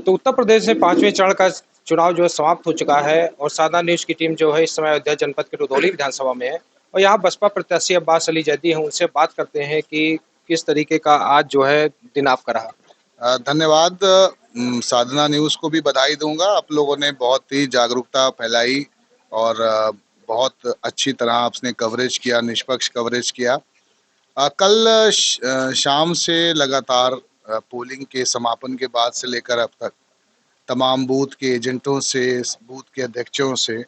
तो उत्तर प्रदेश में 5वें चरण का चुनाव जो है समाप्त हो चुका है और साधना न्यूज़ की टीम जो है इस समय अयोध्या जनपद के रुधौली विधानसभा में है और यहाँ बसपा प्रत्याशी अब्बास अली जैदी हैं, उनसे बात करते हैं कि किस तरीके का आज जो है दिन आपका रहा। धन्यवाद। साधना न्यूज़ को भी बधाई दूंगा। आप लोगों ने बहुत ही जागरूकता फैलाई और बहुत अच्छी तरह आपने कवरेज किया, निष्पक्ष कवरेज किया। कल शाम से लगातार पोलिंग के समापन के बाद से लेकर अब तक तमाम बूथ के एजेंटों से, बूथ के अध्यक्षों से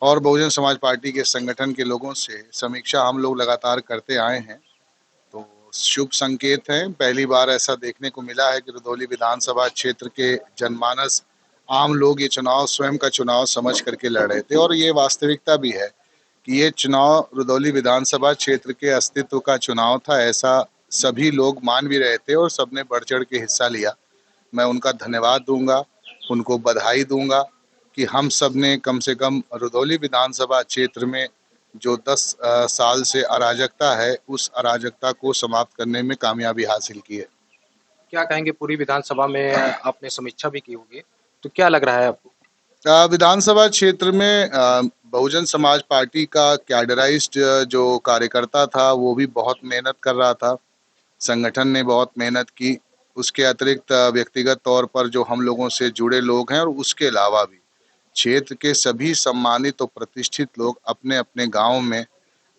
और बहुजन समाज पार्टी के संगठन के लोगों से समीक्षा हम लोग लगातार करते आए हैं। तो शुभ संकेत है। पहली बार ऐसा देखने को मिला है कि रुधौली विधानसभा क्षेत्र के जनमानस, आम लोग ये चुनाव स्वयं का चुनाव समझ करके लड़ रहे थे और ये वास्तविकता भी है कि ये चुनाव रुधौली विधानसभा क्षेत्र के अस्तित्व का चुनाव था। ऐसा सभी लोग मान भी रहे थे और सबने बढ़ चढ़ के हिस्सा लिया। मैं उनका धन्यवाद दूंगा, उनको बधाई दूंगा कि हम सब ने कम से कम रुधौली विधानसभा क्षेत्र में जो 10 साल से अराजकता है, उस अराजकता को समाप्त करने में कामयाबी हासिल की है। क्या कहेंगे, पूरी विधानसभा में आपने समीक्षा भी की होगी, तो क्या लग रहा है आपको? विधानसभा क्षेत्र में बहुजन समाज पार्टी का कैडराइज्ड जो कार्यकर्ता था वो भी बहुत मेहनत कर रहा था। संगठन ने बहुत मेहनत की। उसके अतिरिक्त व्यक्तिगत तौर पर जो हम लोगों से जुड़े लोग हैं और उसके अलावा भी क्षेत्र के सभी सम्मानित और प्रतिष्ठित लोग अपने-अपने गाँव में,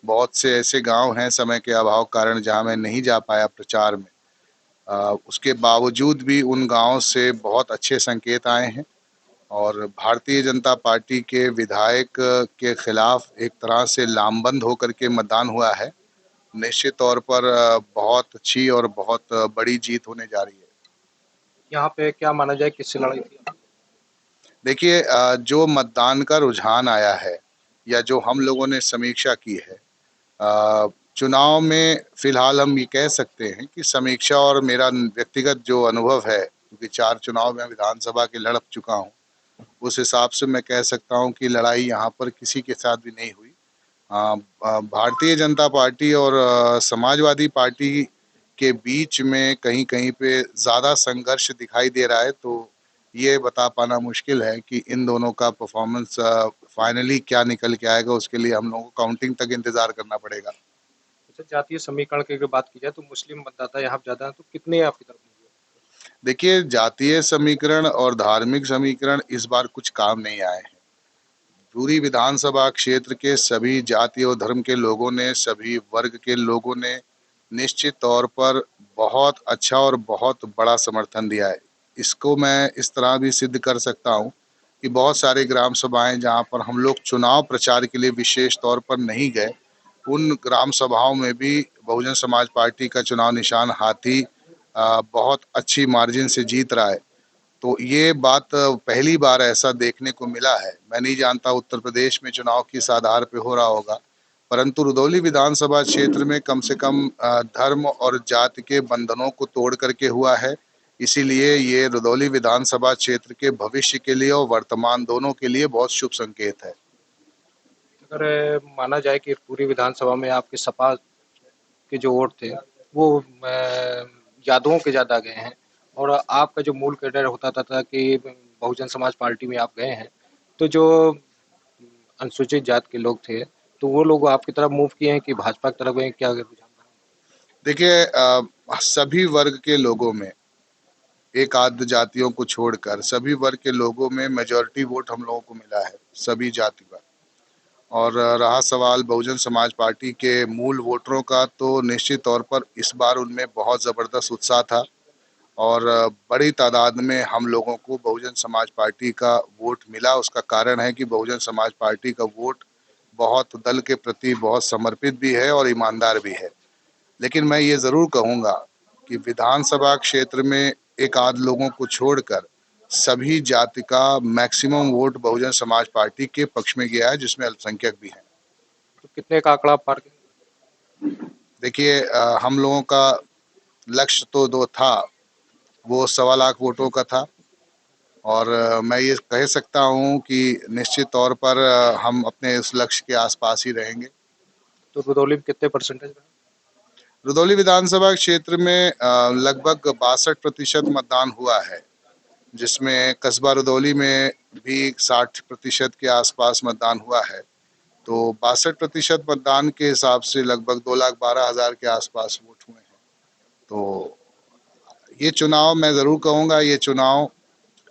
बहुत से ऐसे गाँव हैं समय के अभाव कारण जहाँ मैं नहीं जा पाया प्रचार में। उसके बावजूद भी उन गाँव से बहुत अच्छे संकेत आए हैं और भारतीय जनता पार्टी के विधायक के खिलाफ एक तरह से लामबंद होकर के मतदान हुआ है। निश्चित तौर पर बहुत अच्छी और बहुत बड़ी जीत होने जा रही है। यहाँ पे क्या माना जाए, किससे लड़ाई थी? देखिए, जो मतदान का रुझान आया है या जो हम लोगों ने समीक्षा की है, चुनाव में फिलहाल हम ये कह सकते हैं कि समीक्षा और मेरा व्यक्तिगत जो अनुभव है, क्योंकि 4 चुनाव मैं विधानसभा के लड़ चुका हूँ, उस हिसाब से मैं कह सकता हूँ कि लड़ाई यहाँ पर किसी के साथ भी नहीं हुई। भारतीय जनता पार्टी और समाजवादी पार्टी के बीच में कहीं-कहीं पे ज़्यादा संघर्ष दिखाई दे रहा है, तो ये बता पाना मुश्किल है कि इन दोनों का परफ़ॉर्मेंस फाइनली क्या निकल के आएगा। उसके लिए हम लोगों को काउंटिंग तक इंतज़ार करना पड़ेगा। अच्छा, जातीय समीकरण की अगर बात की जाए तो मुस्लिम मतदाता यहाँ ज़्यादा हैं, तो कितने आपकी तरफ होंगे? देखिए, जातीय समीकरण और धार्मिक समीकरण इस बार कुछ काम नहीं आए हैं। पूरी विधानसभा क्षेत्र के सभी जाति और धर्म के लोगों ने, सभी वर्ग के लोगों ने निश्चित तौर पर बहुत अच्छा और बहुत बड़ा समर्थन दिया है। इसको मैं इस तरह भी सिद्ध कर सकता हूँ कि बहुत सारे ग्राम सभाएँ जहाँ पर हम लोग चुनाव प्रचार के लिए विशेष तौर पर नहीं गए, उन ग्राम सभाओं में भी बहुजन समाज पार्टी का चुनाव निशान हाथी बहुत अच्छी मार्जिन से जीत रहा है। तो ये बात पहली बार ऐसा देखने को मिला है। मैं नहीं जानता उत्तर प्रदेश में चुनाव किस आधार पे हो रहा होगा, परंतु रुधौली विधानसभा क्षेत्र में कम से कम धर्म और जाति के बंधनों को तोड़ करके हुआ है। इसीलिए ये रुधौली विधानसभा क्षेत्र के भविष्य के लिए और वर्तमान दोनों के लिए बहुत शुभ संकेत है। अगर माना जाए कि पूरी विधानसभा में आपके सपा के जो वोट थे, वो यादवों के ज़्यादा गए हैं और आपका जो मूल कैडर होता था कि बहुजन समाज पार्टी में आप गए हैं, तो जो अनुसूचित जाति के लोग थे, तो वो लोग आपकी तरफ मूव किए हैं कि भाजपा की तरफ गए हैं, क्या रुझान रहा? देखिए, सभी वर्ग के लोगों में, एक आध जातियों को छोड़कर सभी वर्ग के लोगों में मेजॉरिटी वोट हम लोगों को मिला है, सभी जाति का। और रहा सवाल बहुजन समाज पार्टी के मूल वोटरों का, तो निश्चित तौर पर इस बार उनमें बहुत ज़बरदस्त उत्साह था और बड़ी तादाद में हम लोगों को बहुजन समाज पार्टी का वोट मिला। उसका कारण है कि बहुजन समाज पार्टी का वोट बहुत दल के प्रति बहुत समर्पित भी है और ईमानदार भी है। लेकिन मैं ये ज़रूर कहूँगा कि विधानसभा क्षेत्र में एक आध लोगों को छोड़कर सभी जाति का maximum vote Bahujan Samaj party के पक्ष में गया है, जिसमें अल्पसंख्यक भी हैं। तो कितने का आंकड़ा आप पार करेंगे? देखिए, हम लोगों का लक्ष्य तो जो था वो 1.25 लाख वोटों का था और मैं ये कह सकता हूँ कि निश्चित तौर पर हम अपने उस लक्ष्य के आसपास ही रहेंगे। तो रुधौली में कितने परसेंटेज रहा? रुधौली विधानसभा क्षेत्र में लगभग 62% मतदान हुआ है जिसमें कस्बा रुदौली में भी 60% के आसपास मतदान हुआ है। तो 62% मतदान के हिसाब से लगभग 2,12,000 के आसपास वोट हुए हैं। तो ये चुनाव, मैं ज़रूर कहूँगा, ये चुनाव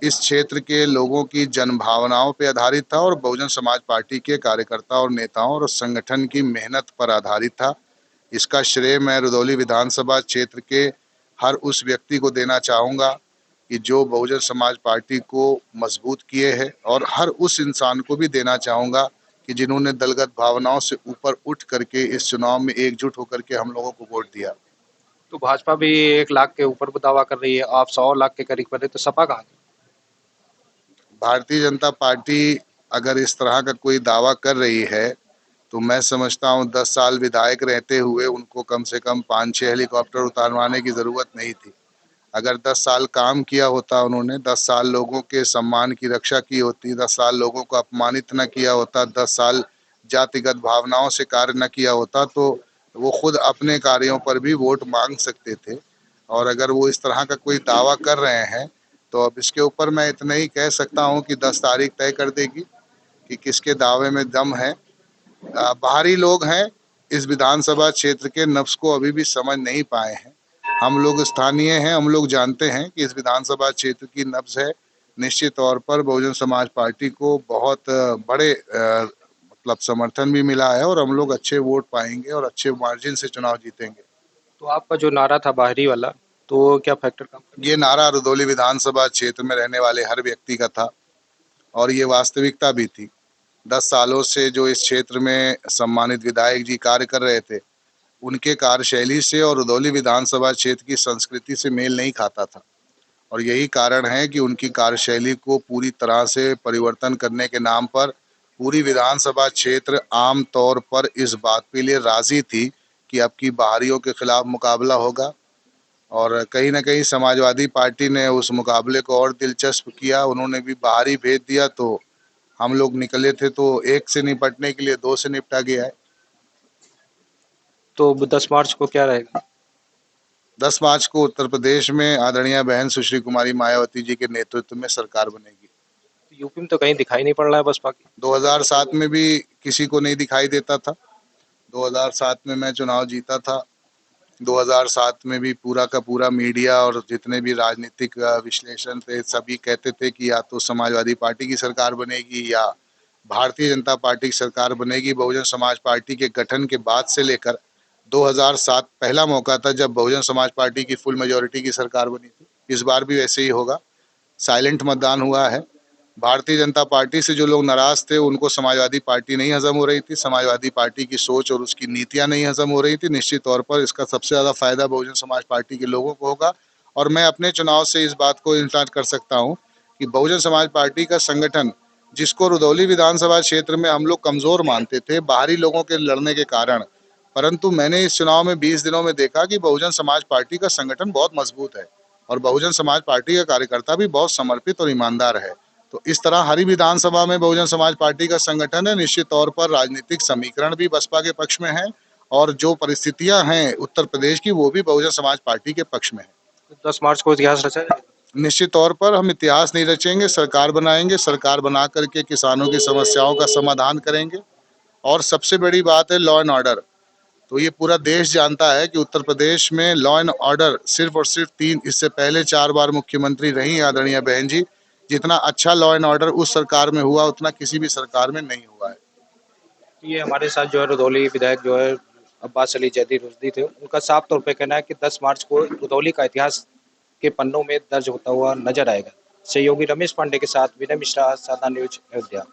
इस क्षेत्र के लोगों की जनभावनाओं पे आधारित था और बहुजन समाज पार्टी के कार्यकर्ताओं और नेताओं और संगठन की मेहनत पर आधारित था। इसका श्रेय मैं रुदौली विधानसभा क्षेत्र के हर उस व्यक्ति को देना चाहूँगा कि जो बहुजन समाज पार्टी को मजबूत किए है, और हर उस इंसान को भी देना चाहूँगा कि जिन्होंने दलगत भावनाओं से ऊपर उठ करके इस चुनाव में एकजुट होकर के हम लोगों को वोट दिया। तो भाजपा भी 1 लाख के ऊपर दावा कर रही है, आप 100 लाख के करीब कर रहे, तो सपा कहाँ गई? भारतीय जनता पार्टी अगर इस तरह का कोई दावा कर रही है तो मैं समझता हूँ 10 साल विधायक रहते हुए उनको कम से कम 5-6 हेलीकॉप्टर उतारवाने की ज़रूरत नहीं थी। अगर 10 साल काम किया होता उन्होंने, 10 साल लोगों के सम्मान की रक्षा की होती, 10 साल लोगों को अपमानित न किया होता, 10 साल जातिगत भावनाओं से कार्य न किया होता, तो वो खुद अपने कार्यों पर भी वोट मांग सकते थे। और अगर वो इस तरह का कोई दावा कर रहे हैं तो अब इसके ऊपर मैं इतना ही कह सकता हूँ कि 10 तारीख तय कर देगी कि किसके दावे में दम है। बाहरी लोग हैं, इस विधानसभा क्षेत्र के नब्ज को अभी भी समझ नहीं पाए हैं। हम लोग स्थानीय हैं, हम लोग जानते हैं कि इस विधानसभा क्षेत्र की नब्ज है। निश्चित तौर पर बहुजन समाज पार्टी को बहुत बड़े मतलब समर्थन भी मिला है और हम लोग अच्छे वोट पाएंगे और अच्छे मार्जिन से चुनाव जीतेंगे। तो आपका जो नारा था बाहरी वाला, तो क्या फैक्टर काम कर ये नारा रुदौली विधानसभा क्षेत्र में रहने वाले हर व्यक्ति का था और ये वास्तविकता भी थी। 10 सालों से जो इस क्षेत्र में सम्मानित विधायक जी कार्य कर रहे थे, उनके कार्यशैली से और रुदौली विधानसभा क्षेत्र की संस्कृति से मेल नहीं खाता था। और यही कारण है कि उनकी कार्यशैली को पूरी तरह से परिवर्तन करने के नाम पर पूरी विधानसभा क्षेत्र आम तौर पर इस बात के लिए राजी थी कि अब की बाहरियों के खिलाफ मुकाबला होगा। और कहीं न कहीं समाजवादी पार्टी ने उस मुकाबले को और दिलचस्प किया, उन्होंने भी बाहरी भेज दिया, तो हम लोग निकले थे तो एक से निपटने के लिए 2 से निपटा गया है। तो 10 मार्च को क्या रहेगा? 10 मार्च को उत्तर प्रदेश में आदरणीय बहन सुश्री कुमारी मायावती जी के नेतृत्व में सरकार बनेगी। यूपी में तो कहीं दिखाई नहीं पड़ रहा है बसपा की। 2007 में भी किसी को नहीं दिखाई देता था। 2007 में मैं चुनाव जीता था। 2007 में भी पूरा का पूरा मीडिया और जितने भी राजनीतिक विश्लेषण थे, सभी कहते थे कि या तो समाजवादी पार्टी की सरकार बनेगी या भारतीय जनता पार्टी की सरकार बनेगी। बहुजन समाज पार्टी के गठन के बाद से लेकर 2007 पहला मौका था जब बहुजन समाज पार्टी की फुल मेजॉरिटी की सरकार बनी थी। इस बार भी वैसे ही होगा। साइलेंट मतदान हुआ है। भारतीय जनता पार्टी से जो लोग नाराज थे उनको समाजवादी पार्टी नहीं हजम हो रही थी, समाजवादी पार्टी की सोच और उसकी नीतियां नहीं हजम हो रही थी। निश्चित तौर पर इसका सबसे ज़्यादा फायदा बहुजन समाज पार्टी के लोगों को होगा। और मैं अपने चुनाव से इस बात को इंसाज कर सकता हूँ कि बहुजन समाज पार्टी का संगठन, जिसको रुदौली विधानसभा क्षेत्र में हम लोग कमज़ोर मानते थे बाहरी लोगों के लड़ने के कारण, परंतु मैंने इस चुनाव में 20 दिनों में देखा कि बहुजन समाज पार्टी का संगठन बहुत मजबूत है और बहुजन समाज पार्टी का कार्यकर्ता भी बहुत समर्पित और ईमानदार है। तो इस तरह हरी विधानसभा में बहुजन समाज पार्टी का संगठन है। निश्चित तौर पर राजनीतिक समीकरण भी बसपा के पक्ष में है और जो परिस्थितियां हैं उत्तर प्रदेश की, वो भी बहुजन समाज पार्टी के पक्ष में है। 10 मार्च को इतिहास रचा जाएगा। निश्चित तौर पर हम इतिहास नहीं रचेंगे, सरकार बनाएंगे, सरकार बना करके किसानों की समस्याओं का समाधान करेंगे। और सबसे बड़ी बात है लॉ एंड ऑर्डर। तो ये पूरा देश जानता है कि उत्तर प्रदेश में लॉ एंड ऑर्डर सिर्फ और सिर्फ 3, इससे पहले 4 बार मुख्यमंत्री रही आदरणीय बहन जी, जितना अच्छा लॉ एंड ऑर्डर उस सरकार में हुआ उतना किसी भी सरकार में नहीं हुआ है। ये हमारे साथ जो है रुदौली विधायक जो है अब्बास अली जैदी रुश्दी थे, उनका साफ तौर पे कहना है कि 10 मार्च को रुदौली का इतिहास के पन्नों में दर्ज होता हुआ नजर आएगा। सहयोगी रमेश पांडे के साथ विनय मिश्रा, सादा न्यूज, अयोध्या।